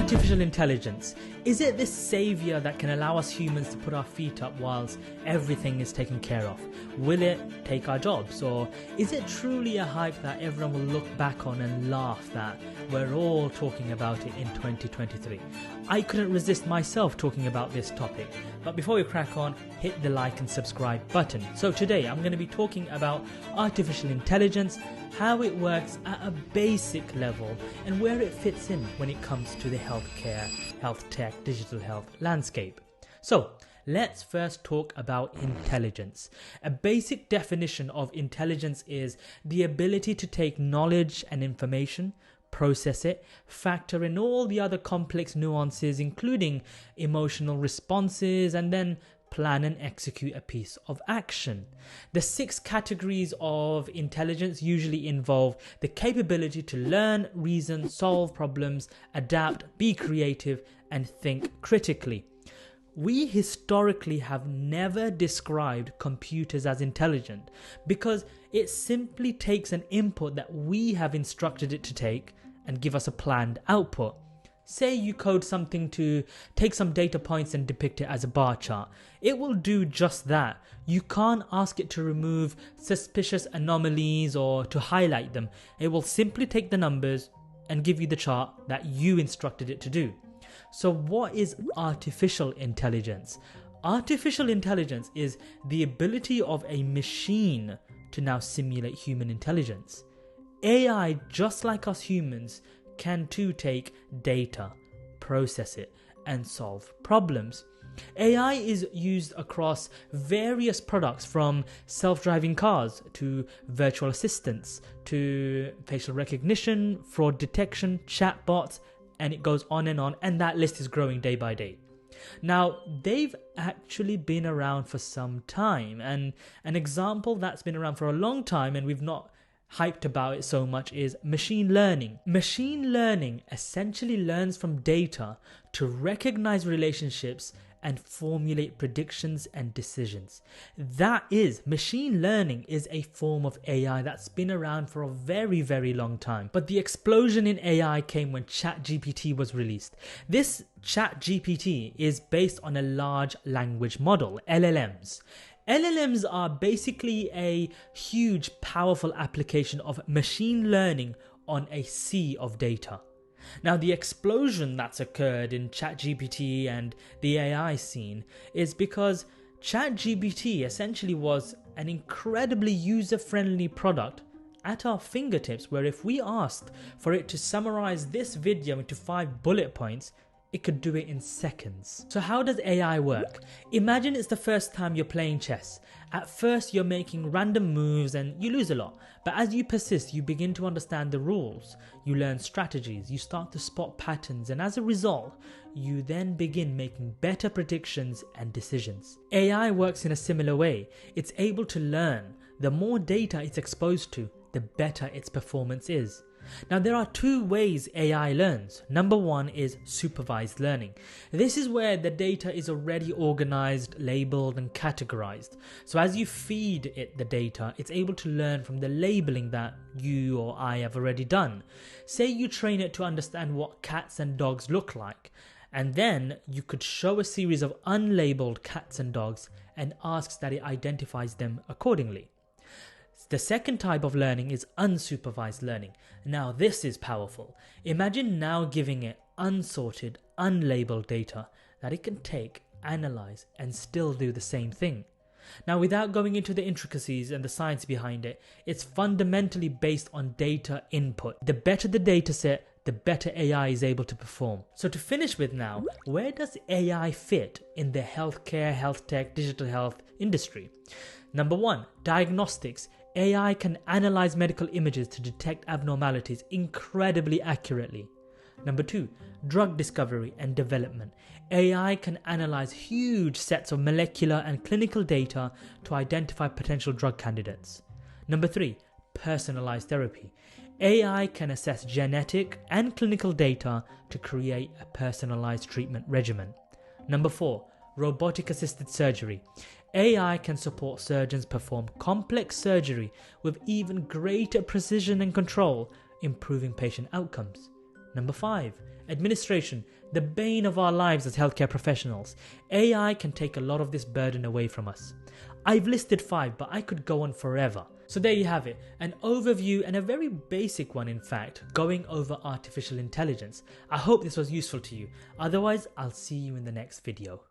Artificial intelligence. Is it this savior that can allow us humans to put our feet up whilst everything is taken care of? Will it take our jobs? Or is it truly a hype that everyone will look back on and laugh that we're all talking about it in 2023? I couldn't resist myself talking about this topic. But before we crack on, hit the like and subscribe button. So today I'm going to be talking about artificial intelligence, how it works at a basic level, and where it fits in when it comes to the healthcare, health tech, digital health landscape. So let's first talk about intelligence. A basic definition of intelligence is the ability to take knowledge and information, process it, factor in all the other complex nuances, including emotional responses, and then plan and execute a piece of action. The 6 categories of intelligence usually involve the capability to learn, reason, solve problems, adapt, be creative, and think critically. We historically have never described computers as intelligent because it simply takes an input that we have instructed it to take and give us a planned output. Say you code something to take some data points and depict it as a bar chart. It will do just that. You can't ask it to remove suspicious anomalies or to highlight them. It will simply take the numbers and give you the chart that you instructed it to do. So what is artificial intelligence? Artificial intelligence is the ability of a machine to now simulate human intelligence. AI, just like us humans, can too take data, process it, and solve problems. AI is used across various products, from self-driving cars to virtual assistants to facial recognition, fraud detection, chatbots, and it goes on, and that list is growing day by day. Now, they've actually been around for some time, and an example that's been around for a long time and we've not hyped about it so much is machine learning. Machine learning essentially learns from data to recognize relationships and formulate predictions and decisions. Machine learning is a form of AI that's been around for a very, very long time. But the explosion in AI came when ChatGPT was released. This ChatGPT is based on a large language model, LLMs. LLMs are basically a huge, powerful application of machine learning on a sea of data. Now, the explosion that's occurred in ChatGPT and the AI scene is because ChatGPT essentially was an incredibly user-friendly product at our fingertips, where if we asked for it to summarize this video into 5 bullet points, it could do it in seconds. So how does AI work? Imagine it's the first time you're playing chess. At first you're making random moves and you lose a lot. But as you persist, you begin to understand the rules. You learn strategies, you start to spot patterns, and as a result, you then begin making better predictions and decisions. AI works in a similar way. It's able to learn. The more data it's exposed to, the better its performance is. Now, there are 2 ways AI learns. Number 1 is supervised learning. This is where the data is already organized, labeled, and categorized. So as you feed it the data, it's able to learn from the labeling that you or I have already done. Say you train it to understand what cats and dogs look like, and then you could show a series of unlabeled cats and dogs and asks that it identifies them accordingly. The second type of learning is unsupervised learning. Now, this is powerful. Imagine now giving it unsorted, unlabeled data that it can take, analyze, and still do the same thing. Now, without going into the intricacies and the science behind it, it's fundamentally based on data input. The better the data set, the better AI is able to perform. So to finish with now, where does AI fit in the healthcare, health tech, digital health industry? Number 1, diagnostics. AI can analyze medical images to detect abnormalities incredibly accurately. Number 2, drug discovery and development. AI can analyze huge sets of molecular and clinical data to identify potential drug candidates. Number 3, personalized therapy. AI can assess genetic and clinical data to create a personalized treatment regimen. Number 4, robotic-assisted surgery. AI can support surgeons perform complex surgery with even greater precision and control, improving patient outcomes. Number 5. Administration, the bane of our lives as healthcare professionals. AI can take a lot of this burden away from us. I've listed 5, but I could go on forever. So there you have it, an overview and a very basic one in fact, going over artificial intelligence. I hope this was useful to you. Otherwise, I'll see you in the next video.